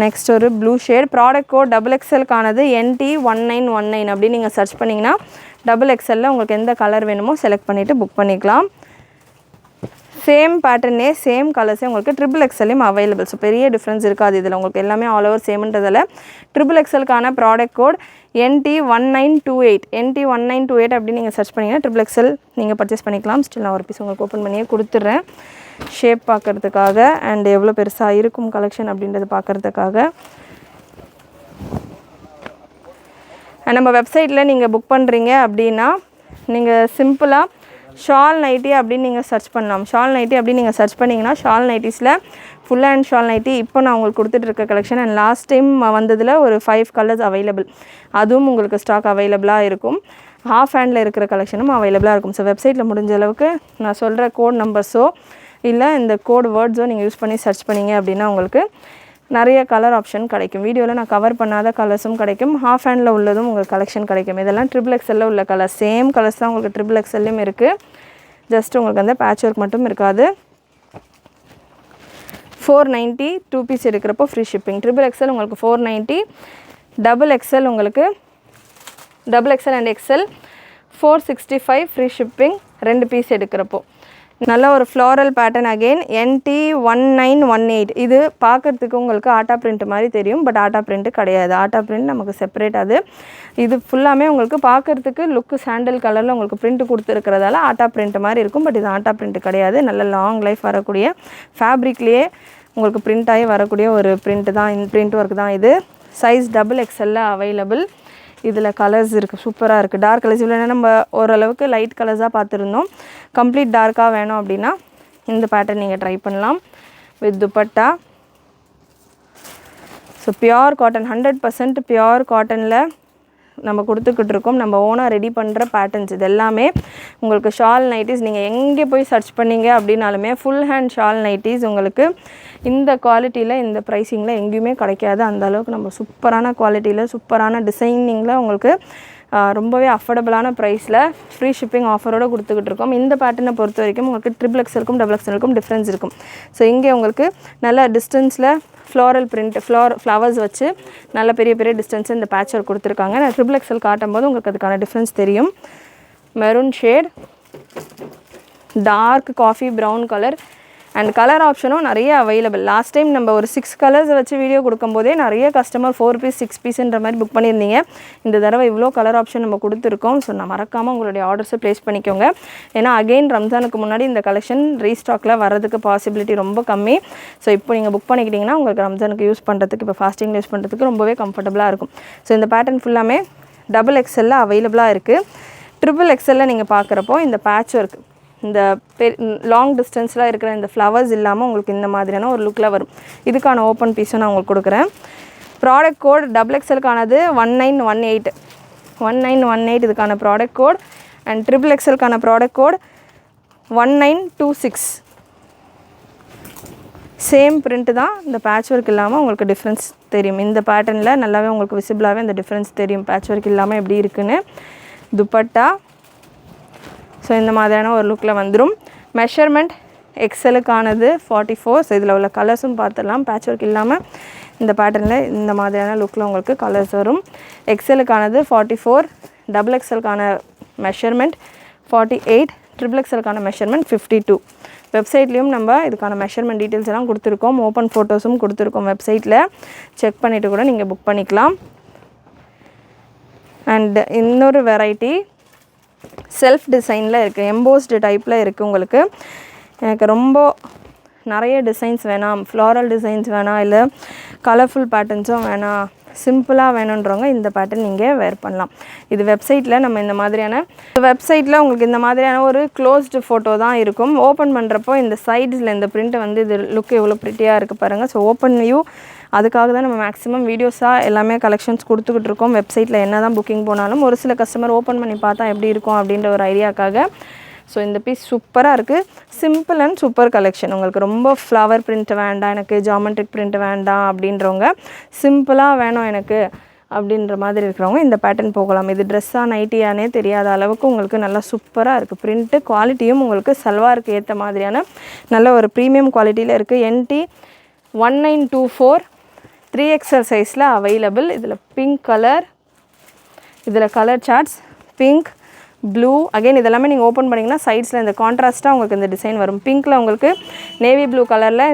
நெக்ஸ்ட் ஒரு ப்ளூ ஷேட், ப்ராடக்ட் கோட் XXLக்கானது NT1919 அப்படின்னு நீங்கள் சர்ச் பண்ணிங்கன்னா XXL உங்களுக்கு எந்த கலர் வேணுமோ செலக்ட் பண்ணிவிட்டு புக் பண்ணிக்கலாம். சேம் பேட்டர்னே சேம் கலர்ஸே உங்களுக்கு XXLலையும் அவைலபிள். ஸோ பெரிய டிஃப்ரென்ஸ் இருக்காது இதில் உங்களுக்கு எல்லாமே ஆல் ஓவர் சேம்ன்றதால XXLக்கான ப்ராடக்ட் கோட் NT1928, NT1928 அப்படின்னு நீங்கள் சர்ச் பண்ணிங்கன்னா XXL நீங்கள் பர்ச்சேஸ் பண்ணிக்கலாம். ஸ்டில் நான் ஒரு பீஸ் உங்களுக்கு ஓப்பன் பண்ணியே கொடுத்துட்றேன் ஷேப் பார்க்குறதுக்காக அண்ட் எவ்வளோ பெருசாக இருக்கும் கலெக்ஷன் அப்படின்றது பார்க்குறதுக்காக. அண்ட் நம்ம வெப்சைட்டில் நீங்கள் புக் பண்ணுறீங்க அப்படின்னா நீங்கள் சிம்பிளாக ஷால் நைட்டி அப்படின்னு நீங்கள் சர்ச் பண்ணலாம். ஷால் நைட்டி அப்படின்னு நீங்கள் சர்ச் பண்ணிங்கன்னா ஷால் நைட்டிஸில் ஃபுல் ஹேண்ட் ஷால் நைட்டி இப்போ நான் உங்களுக்கு கொடுத்துட்ருக்க கலெக்ஷன் அண்ட் லாஸ்ட் டைம் வந்ததில் ஒரு 5 கலர்ஸ் அவைலபிள், அதுவும் உங்களுக்கு ஸ்டாக் அவைலபிளாக இருக்கும். ஹாஃப் ஹேண்டில் இருக்கிற கலெக்ஷனும் அவைலபிளாக இருக்கும். ஸோ வெப்சைட்டில் முடிஞ்ச அளவுக்கு நான் சொல்கிற கோட் நம்பர்ஸோ இல்லை இந்த கோட் வேர்ட்ஸோ நீங்கள் யூஸ் பண்ணி சர்ச் பண்ணிங்க அப்படின்னா உங்களுக்கு நிறைய கலர் ஆப்ஷன் கிடைக்கும். வீடியோவில் நான் கவர் பண்ணாத கலர்ஸும் கிடைக்கும், ஹாஃப் ஹேண்டில் உள்ளதும் உங்களுக்கு கலெக்ஷன் கிடைக்கும். இதெல்லாம் XXL உள்ள கலர், சேம் கலர்ஸ் தான் உங்களுக்கு XXLலையும் இருக்குது. ஜஸ்ட் உங்களுக்கு அந்த பேட்ச் ஒர்க் மட்டும் இருக்காது. 490 2 பீஸ் எடுக்கிறப்போ ஃப்ரீ ஷிப்பிங். XXL உங்களுக்கு 490, XXL உங்களுக்கு XXL and XL 465 free shipping 2 piece எடுக்கிறப்போ. நல்ல ஒரு ஃப்ளாரல் பேட்டர்ன் அகெயின் NT1918. இது பார்க்குறதுக்கு உங்களுக்கு ஆட்டா பிரிண்ட் மாதிரி தெரியும், பட் ஆட்டா பிரிண்ட்டு கிடையாது. ஆட்டா பிரிண்ட் நமக்கு செப்பரேட். இது ஃபுல்லாமே உங்களுக்கு பார்க்குறதுக்கு லுக்கு சாண்டல் கலரில் உங்களுக்கு பிரிண்ட் கொடுத்துருக்கிறதால ஆட்டா பிரிண்ட் மாதிரி இருக்கும், பட் இது ஆட்டா பிரிண்ட் கிடையாது. நல்ல லாங் லைஃப் வரக்கூடிய ஃபேப்ரிக்லேயே உங்களுக்கு பிரிண்ட் ஆகி வரக்கூடிய ஒரு பிரிண்ட் தான், இந்த பிரிண்ட் ஒர்க் தான் இது. Size XXL available. இதில் கலர்ஸ் இருக்குது, சூப்பராக இருக்குது. டார்க் கலர்ஸ் இவ்வளோ நம்ம ஓரளவுக்கு லைட் கலர்ஸாக பார்த்துருந்தோம். கம்ப்ளீட் டார்க்காக வேணும் அப்படின்னா இந்த பேட்டர்ன் நீங்கள் ட்ரை பண்ணலாம் with dupatta. So pure cotton, 100% pure காட்டனில் நம்ம கொடுத்துக்கிட்டு இருக்கோம். நம்ம ஓனாக ரெடி பண்ணுற பேட்டர்ன்ஸ் இது எல்லாமே உங்களுக்கு ஷால் நைட்டிஸ். நீங்கள் எங்கே போய் சர்ச் பண்ணிங்க அப்படின்னாலுமே ஃபுல் ஹேண்ட் ஷால் நைட்டிஸ் உங்களுக்கு இந்த குவாலிட்டியில் இந்த ப்ரைஸிங்கில் எங்கேயுமே கிடைக்காது. அந்த அளவுக்கு நம்ம சூப்பரான குவாலிட்டியில் சூப்பரான டிசைனிங்கில் உங்களுக்கு ரொம்பவே அஃபோர்டபுளான ப்ரைஸில் ஃப்ரீ ஷிப்பிங் ஆஃபரோடு கொடுத்துக்கிட்டு இருக்கோம். இந்த பேட்டர்னை பொறுத்த வரைக்கும் உங்களுக்கு XXLக்கும் XXLக்கும் டிஃப்ரென்ஸ் இருக்கும். ஸோ இங்கே உங்களுக்கு நல்ல டிஸ்டன்ஸில் ஃப்ளாரல் பிரிண்ட், ஃப்ளவர்ஸ் வச்சு நல்ல பெரிய பெரிய டிஸ்டன்ஸு இந்த பேட்ச் ஒர்க் கொடுத்துருக்காங்க. நான் XXL காட்டும் போது உங்களுக்கு அதுக்கான டிஃப்ரென்ஸ் தெரியும். Maroon shade, dark coffee brown colour and colour ஆப்ஷனும் நிறைய அவைலபிள். லாஸ்ட் டைம் நம்ம ஒரு 6 கலர்ஸ் வச்சு வீடியோ கொடுக்கும்போதே நிறைய கஸ்டமர் 4 பீஸ் 6 பீஸ்ன்ற மாதிரி புக் பண்ணியிருந்தீங்க. இந்த தடவை இவ்வளோ கலர் ஆப்ஷன் நம்ம கொடுத்துருக்கோம். ஸோ நான் மறக்காமல் உங்களுடைய ஆர்டர்ஸை ப்ளேஸ் பண்ணிக்கோங்க. ஏன்னா அகெயின் ரம்ஜானுக்கு முன்னாடி இந்த கலெக்ஷன் ரீஸ்டாக்கில் வரதுக்கு பாசிபிலிட்டி ரொம்ப கம்மி. ஸோ இப்போ நீங்கள் புக் பண்ணிக்கிட்டிங்கன்னா உங்களுக்கு ரம்ஜானுக்கு யூஸ் பண்ணுறதுக்கு, இப்போ ஃபாஸ்டிங் யூஸ் பண்ணுறதுக்கு ரொம்பவே கம்ஃபர்டபுளாக இருக்கும். ஸோ இந்த பேட்டர்ன் ஃபுல்லாமே XXL அவைலபிளாக இருக்குது. XXL நீங்கள் பார்க்குறப்போ இந்த பேட்ச் ஒர்க், இந்த லாங் டிஸ்டன்ஸில் இருக்கிற இந்த ஃப்ளவர்ஸ் இல்லாமல் உங்களுக்கு இந்த மாதிரியான ஒரு லுக்கில் வரும். இதுக்கான ஓப்பன் பீஸும் நான் உங்களுக்கு கொடுக்குறேன். ப்ராடக்ட் கோட் XXLக்கானது 1918, 1918 இதுக்கான ப்ராடக்ட் கோட் அண்ட் ட்ரிபிள் எக்ஸலுக்கான ப்ராடக்ட் கோட் 1926. சேம் பிரிண்ட்டு தான், இந்த பேட்ச் ஒர்க் இல்லாமல் உங்களுக்கு டிஃப்ரென்ஸ் தெரியும். இந்த பேட்டர்னில் நல்லாவே உங்களுக்கு விசிபிளாகவே இந்த டிஃப்ரென்ஸ் தெரியும் பேட்ச் ஒர்க் இல்லாமல் எப்படி இருக்குன்னு. துப்பட்டா ஸோ இந்த மாதிரியான ஒரு லுக்கில் வந்துடும். மெஷர்மெண்ட் எக்ஸலுக்கானது 44. ஸோ இதில் உள்ள கலர்ஸும் பார்த்துடலாம். பேட்ச் ஒர்க் இல்லாமல் இந்த பேட்டர்னில் இந்த மாதிரியான லுக்கில் உங்களுக்கு கலர்ஸ் வரும். எக்ஸலுக்கானது 44, டபுள் எக்ஸலுக்கான மெஷர்மெண்ட் 48, ட்ரிபிள் எக்ஸலுக்கான மெஷர்மெண்ட் 52. வெப்சைட்லேயும் நம்ம இதுக்கான மெஷர்மெண்ட் டீட்டெயில்ஸ் எல்லாம் கொடுத்துருக்கோம். ஓப்பன் ஃபோட்டோஸும் கொடுத்துருக்கோம். வெப்சைட்டில் செக் பண்ணிவிட்டு கூட நீங்கள் புக் பண்ணிக்கலாம். அண்ட் இன்னொரு வெரைட்டி செல்ஃப் டிசைனில் இருக்குது, எம்போஸ்டு டைப்பில் இருக்குது. உங்களுக்கு எனக்கு ரொம்ப நிறைய டிசைன்ஸ் வேணாம், ஃப்ளாரல் டிசைன்ஸ் வேணாம், இல்லை கலர்ஃபுல் பேட்டர்ன்ஸும் வேணாம், சிம்பிளாக வேணுன்றவங்க இந்த பேட்டர்ன் நீங்கள் வேர் பண்ணலாம். இது வெப்சைட்டில் நம்ம இந்த மாதிரியான வெப்சைட்டில் உங்களுக்கு இந்த மாதிரியான ஒரு க்ளோஸ்டு ஃபோட்டோ தான் இருக்கும். ஓப்பன் பண்ணுறப்போ இந்த சைட்ஸில் இந்த பிரிண்ட் வந்து இது லுக் எவ்வளோ ப்ரிட்டியாக இருக்குது பாருங்கள். ஸோ ஓப்பன் வியூ அதுக்காக தான் நம்ம மேக்ஸிமம் வீடியோஸாக எல்லாமே கலெக்ஷன்ஸ் கொடுத்துக்கிட்டு இருக்கோம். வெப்சைட்டில் என்ன தான் புக்கிங் போனாலும் ஒரு சில கஸ்டமர் ஓப்பன் பண்ணி பார்த்தா எப்படி இருக்கும் அப்படின்ற ஒரு ஐடியாக்காக. ஸோ இந்த பீஸ் சூப்பராக இருக்குது. Simple and super collection. உங்களுக்கு ரொம்ப ஃப்ளவர் பிரிண்ட் வேண்டாம், எனக்கு ஜாமெட்ரிக் பிரிண்ட் வேண்டாம் அப்படின்றவங்க, சிம்பிளாக வேணும் எனக்கு அப்படின்ற மாதிரி இருக்கிறவங்க இந்த பேட்டர்ன் போகலாம். இது ட்ரெஸ்ஸாக நைட்டியானே தெரியாத அளவுக்கு உங்களுக்கு நல்லா சூப்பராக இருக்குது. பிரிண்ட்டு குவாலிட்டியும் உங்களுக்கு சல்வாருக்கு ஏற்ற மாதிரியான நல்ல ஒரு ப்ரீமியம் குவாலிட்டியில் இருக்குது. NT 1924 3XL சைஸில் அவைலபிள். இதில் பிங்க் கலர், இதில் colour charts pink, blue. Again இதெல்லாமே நீங்கள் ஓப்பன் பண்ணிங்கன்னா சைட்ஸில் இந்த கான்ட்ராஸ்ட்டாக உங்களுக்கு இந்த டிசைன் வரும். பிங்க்கில் உங்களுக்கு நேவி ப்ளூ கலரில்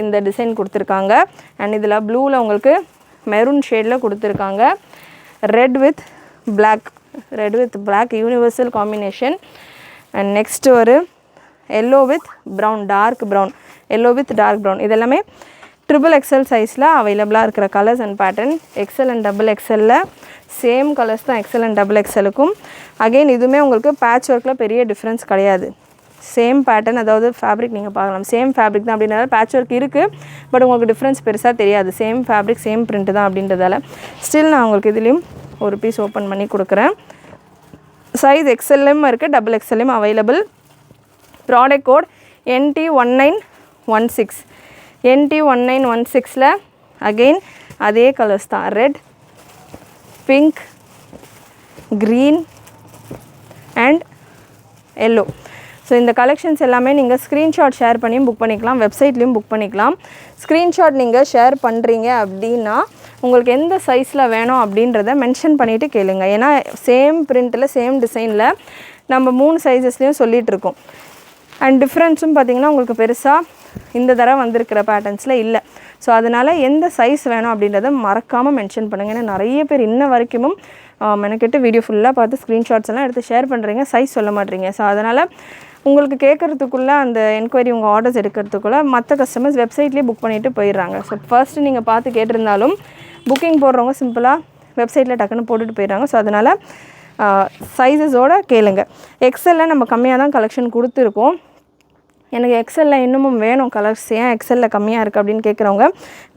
இந்த டிசைன் கொடுத்துருக்காங்க. அண்ட் இதில் ப்ளூவில் உங்களுக்கு மெரூன் ஷேடில் கொடுத்துருக்காங்க. Red with black universal combination. And next ஒரு yellow with brown, dark brown, yellow with dark brown. இதெல்லாமே ட்ரிபிள் எக்ஸல் சைஸில் அவைலபிளாக இருக்கிற colours and pattern. XL and double எக்ஸலில் சேம் கலர்ஸ் தான் எக்ஸல் அண்ட் டபுள் எக்ஸலுக்கும். அகெயின் இதுவுமே உங்களுக்கு பேட்ச் ஒர்க்கில் பெரிய டிஃப்ரென்ஸ் கிடையாது. சேம் பேட்டர்ன், அதாவது ஃபேப்ரிக் நீங்கள் பார்க்கலாம் சேம் ஃபேப்ரிக் தான் அப்படின்றதால பேட்ச் ஒர்க் இருக்குது, பட் உங்களுக்கு டிஃப்ரென்ஸ் பெருசாக தெரியாது. சேம் ஃபேப்ரிக் சேம் பிரிண்ட் தான் அப்படின்றதால. ஸ்டில் நான் உங்களுக்கு இதுலேயும் ஒரு பீஸ் ஓப்பன் பண்ணி கொடுக்குறேன். சைஸ் எக்ஸல்லையும் இருக்குது, டபுள் எக்ஸல்லையும் available. Product code NT 1916. NT 1916ல் அகெயின் அதே கலர்ஸ் தான், red, pink, green and yellow. So இந்த கலெக்ஷன்ஸ் எல்லாமே நீங்கள் ஸ்க்ரீன்ஷாட் ஷேர் பண்ணியும் புக் பண்ணிக்கலாம், வெப்சைட்லேயும் புக் பண்ணிக்கலாம். ஸ்க்ரீன்ஷாட் நீங்கள் ஷேர் பண்ணுறீங்க அப்படின்னா உங்களுக்கு எந்த சைஸில் வேணும் அப்படின்றத மென்ஷன் பண்ணிவிட்டு கேளுங்க. ஏன்னா சேம் பிரிண்ட்டில் சேம் டிசைனில் நம்ம 3 சைஸஸ்லேயும் சொல்லிகிட்ருக்கோம். அண்ட் டிஃப்ரென்ஸும் பார்த்திங்கன்னா உங்களுக்கு பெருசாக இந்த தடவை வந்திருக்கிற பேட்டர்ன்ஸில் இல்லை. ஸோ அதனால் எந்த சைஸ் வேணும் அப்படின்றத மறக்காமல் மென்ஷன் பண்ணுங்கள். ஏன்னா நிறைய பேர் இன்ன வரைக்கும் மெனக்கிட்டு வீடியோ ஃபுல்லாக பார்த்து ஸ்க்ரீன்ஷாட்ஸ் எல்லாம் எடுத்து ஷேர் பண்ணுறீங்க, சைஸ் சொல்ல மாட்டீங்க. ஸோ அதனால் உங்களுக்கு கேட்குறதுக்குள்ளே அந்த என்கொயரி உங்கள் ஆர்டர்ஸ் எடுக்கிறதுக்குள்ளே மற்ற கஸ்டமர்ஸ் வெப்சைட்லேயே புக் பண்ணிவிட்டு போயிடுறாங்க. ஸோ ஃபர்ஸ்ட்டு நீங்கள் பார்த்து கேட்டிருந்தாலும் புக்கிங் போடுறவங்க சிம்பிளாக வெப்சைட்டில் டக்குன்னு போட்டுட்டு போயிடுறாங்க. ஸோ அதனால் சைஸஸோடு கேளுங்க. எக்ஸலில் நம்ம கம்மியாக தான் கலெக்ஷன் கொடுத்துருக்கோம். எனக்கு எக்ஸலில் இன்னமும் வேணும் கலர்ஸ், ஏன் எக்ஸலில் கம்மியாக இருக்குது அப்படின்னு கேட்குறவங்க,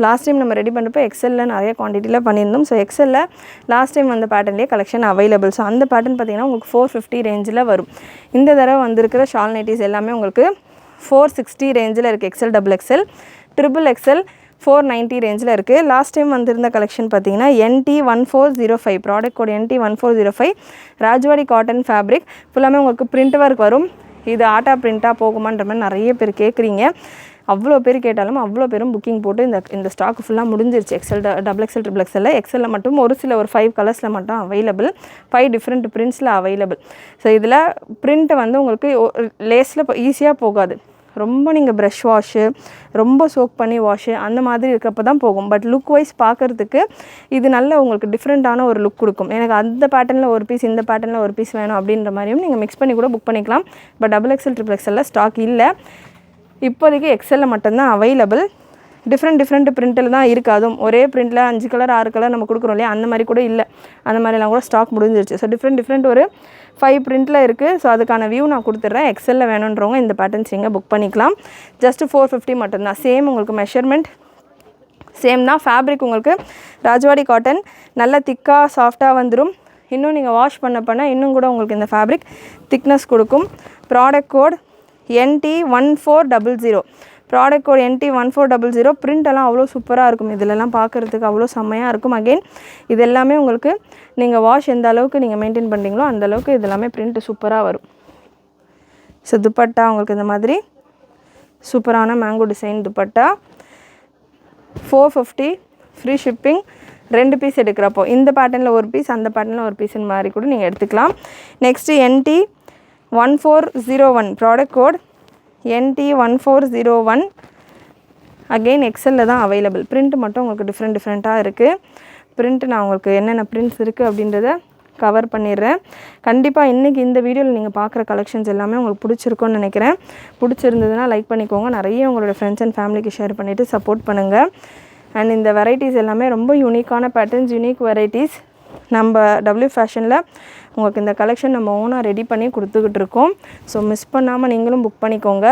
லாஸ்ட் டைம் நம்ம ரெடி பண்ணுறப்போ எக்ஸலில் நிறைய குவான்டிட்டியில் பண்ணியிருந்தோம். ஸோ எக்ஸலில் லாஸ்ட் டைம் வந்த பேட்டர்ன்லேயே கலெக்ஷன் அவைலபிள். ஸோ அந்த பேட்டர்ன் பார்த்திங்கன்னா உங்களுக்கு 450 ரேஞ்சில் வரும். இந்த தடவை வந்திருக்கிற ஷால் நைட்டிஸ் எல்லாமே உங்களுக்கு 460 ரேஞ்சில் இருக்குது. XL, double XL, triple XL 490 ரேஞ்சில் இருக்குது. லாஸ்ட் டைம் வந்திருந்த கலெக்ஷன் பார்த்திங்கன்னா NT 1405, product code NT 1405, Rajwadi cotton fabric. ஃபுல்லாமே உங்களுக்கு பிரிண்ட் ஒர்க் வரும். இது ஆட்டா பிரிண்ட்டாக போகுமான்ற மாதிரி நிறைய பேர் கேட்குறீங்க. அவ்வளோ பேர் கேட்டாலும் அவ்வளோ பேரும் புக்கிங் போட்டு இந்த ஸ்டாக் ஃபுல்லாக முடிஞ்சிருச்சு. எக்ஸல், டபுள் எக்ஸல், ட்ரிபிள் எக்ஸலில். எக்ஸலில் மட்டும் ஒரு 5 கலர்ஸில் மட்டும் அவைலபிள், 5 டிஃப்ரெண்ட் பிரிண்ட்ஸில் அவைலபிள். ஸோ இதில் பிரிண்ட்டை வந்து உங்களுக்கு லேஸில் ஈஸியாக போகாது. ரொம்ப நீங்கள் ப்ரஷ் வாஷு, ரொம்ப சோக் பண்ணி வாஷு அந்த மாதிரி இருக்கப்போ தான் போகும். பட் லுக் வைஸ் பார்க்குறதுக்கு இது நல்ல உங்களுக்கு டிஃப்ரெண்ட்டான ஒரு லுக் கொடுக்கும். எனக்கு அந்த பேட்டர்னில் ஒரு பீஸ், இந்த பேட்டர்னில் ஒரு பீஸ் வேணும் அப்படின்ற மாதிரியும் நீங்கள் மிக்ஸ் பண்ணி கூட புக் பண்ணிக்கலாம். பட் டபுள் எக்ஸல், ட்ரிபிள் எக்ஸலில் ஸ்டாக் இல்லை. இப்போதைக்கு எக்ஸலில் மட்டும்தான் அவைலபிள். டிஃப்ரெண்ட் பிரிண்ட்டில் தான் இருக்குது. அதுவும் ஒரே பிரிண்ட்டில் 5 கலர் 6 கலர் நம்ம கொடுக்குறோம் இல்லையா, அந்த மாதிரி கூட இல்லை. அந்த மாதிரிலாம் கூட ஸ்டாக் முடிஞ்சிருச்சு. ஸோ டிஃப்ரெண்ட் ஒரு 5 பிரிண்ட்டில் இருக்குது. ஸோ அதுக்கான வியூ நான் கொடுத்துட்றேன். எக்ஸலில் வேணுன்றவங்க இந்த பேட்டர்ன்ஸ் நீங்கள் புக் பண்ணிக்கலாம். ஜஸ்ட் 450 மட்டும்தான். சேம் உங்களுக்கு மெஷர்மெண்ட் சேம் தான். ஃபேப்ரிக் உங்களுக்கு ராஜ்வாடி காட்டன், நல்ல திக்காக சாஃப்டாக வந்துடும். இன்னும் நீங்கள் வாஷ் பண்ண இன்னும் கூட உங்களுக்கு இந்த ஃபேப்ரிக் திக்னஸ் கொடுக்கும். Product code NT1400, product code NT1400. பிரிண்டெல்லாம் அவ்வளோ சூப்பராக இருக்கும், இதிலெல்லாம் பார்க்குறதுக்கு அவ்வளோ செம்மையாக இருக்கும். அகெயின் இது எல்லாமே உங்களுக்கு நீங்கள் வாஷ் எந்த அளவுக்கு நீங்கள் மெயின்டைன் பண்ணுறீங்களோ அந்தளவுக்கு இது எல்லாமே பிரிண்ட்டு சூப்பராக வரும். ஸோ துப்பட்டா உங்களுக்கு இந்த மாதிரி சூப்பரான mango design dupatta 450 free shipping. 2 piece எடுக்கிறப்போ இந்த பேட்டர்னில் ஒரு பீஸ், அந்த பேட்டர்னில் ஒரு பீஸ் மாதிரி கூட நீங்கள் எடுத்துக்கலாம். Next NT1401, product code NT1401. Again எக்ஸலில் தான் அவைலபிள். பிரிண்ட் மட்டும் உங்களுக்கு டிஃப்ரெண்ட்டாக இருக்குது. பிரிண்ட்டு நான் உங்களுக்கு என்னென்ன பிரிண்ட்ஸ் இருக்குது அப்படின்றத கவர் பண்ணிடுறேன். கண்டிப்பாக இன்றைக்கி இந்த வீடியோவில் நீங்கள் பார்க்குற கலெக்ஷன்ஸ் எல்லாமே உங்களுக்கு பிடிச்சிருக்குன்னு நினைக்கிறேன். பிடிச்சிருந்ததுன்னா லைக் பண்ணிக்கோங்க. நிறைய உங்களோட ஃப்ரெண்ட்ஸ் அண்ட் ஃபேமிலிக்கு ஷேர் பண்ணிவிட்டு சப்போர்ட் பண்ணுங்கள். அண்ட் இந்த வெரைட்டிஸ் எல்லாமே ரொம்ப யூனிக்கான பேட்டர்ன்ஸ், யூனிக் வெரைட்டிஸ். நம்ம W ஃபேஷனில் உங்களுக்கு இந்த கலெக்ஷன் நம்ம ஓனாக ரெடி பண்ணி கொடுத்துக்கிட்டு இருக்கோம். ஸோ மிஸ் பண்ணாமல் நீங்களும் புக் பண்ணிக்கோங்க.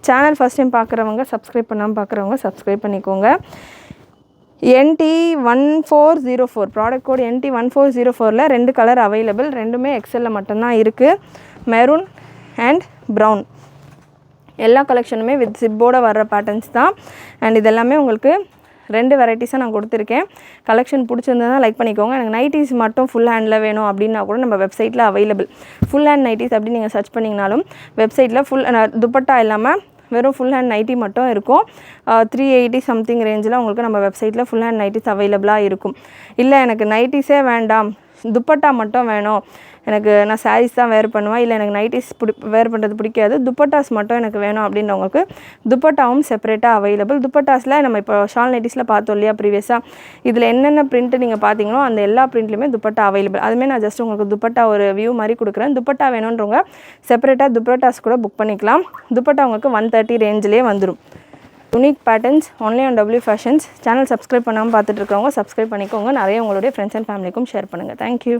சேனல் ஃபஸ்ட் டைம் பார்க்குறவங்க, சப்ஸ்கிரைப் பண்ணாமல் பார்க்குறவங்க சப்ஸ்கிரைப் பண்ணிக்கோங்க. NT1404, ப்ராடக்ட் கோட் NT1404ல் 2 கலர் அவைலபிள். ரெண்டுமே எக்ஸலில் மட்டும்தான் இருக்குது. Maroon and brown. எல்லா கலெக்ஷனுமே வித் ஜிப்போட வர்ற பேட்டர்ன்ஸ் தான். அண்ட் இதெல்லாமே உங்களுக்கு 2 வெரைட்டிஸாக நான் கொடுத்துருக்கேன். கலெக்ஷன் பிடிச்சிருந்ததுனா லைக் பண்ணிக்கோங்க. எனக்கு நைட்டிஸ் மட்டும் ஃபுல் ஹேண்டில் வேணும் அப்படின்னா கூட நம்ம வெப்சைட்டில் அவைலபிள். ஃபுல் ஹேண்ட் நைட்டிஸ் அப்படின்னு நீங்கள் சர்ச் பண்ணிங்கனாலும் வெப்சைட்டில் ஃபுல் துப்பட்டா இல்லாமல் வெறும் ஃபுல் ஹேண்ட் நைட்டி மட்டும் இருக்கும். 380 சம்திங் ரேஞ்சில் உங்களுக்கு நம்ம வெப்சைட்டில் ஃபுல் ஹேண்ட் நைட்டிஸ் அவைலபிளாக இருக்கும். இல்லை எனக்கு நைட்டிஸே வேண்டாம், துப்பட்டா மட்டும் வேணும், எனக்கு நான் சாரீஸ் தான் வேர் பண்ணுவேன், இல்லை எனக்கு நைட்டிஸ் வேர் பண்ணுறது பிடிக்காது, துப்பட்டாஸ் மட்டும் எனக்கு வேணும் அப்படின்றவங்களுக்கு துப்பட்டாவும் செப்பரேட்டாக அவைலபிள். துப்பட்டாஸில் நம்ம இப்போ ஷால் நைட்டிஸில் பார்த்தோம் இல்லையா ப்ரீவியஸாக, இதில் என்னென்ன பிரிண்ட்டு நீங்கள் பார்த்தீங்களோ அந்த எல்லா பிரிண்ட்லையுமே துப்பட்டா அவைலபிள். அதுமாதிரி நான் ஜஸ்ட் உங்களுக்கு துப்பட்டா ஒரு வியூ மாதிரி கொடுக்குறேன். துப்பட்டா வேணுன்றவங்க செப்பரேட்டாக துப்பட்டாஸ் கூட புக் பண்ணிக்கலாம். துப்பட்டா உங்களுக்கு 130 ரேஞ்சிலே வந்துடும். Unique patterns only on W fashions. Channel subscribe பண்ணாமல் பார்த்துட்டு இருக்கவங்க சப்ஸ்கிரைப் பண்ணிக்கோங்க. நிறைய உங்களுடைய ஃப்ரெண்ட்ஸ் அண்ட் ஃபேமிலிக்கும் ஷேர் பண்ணுங்கள். தேங்க்யூ.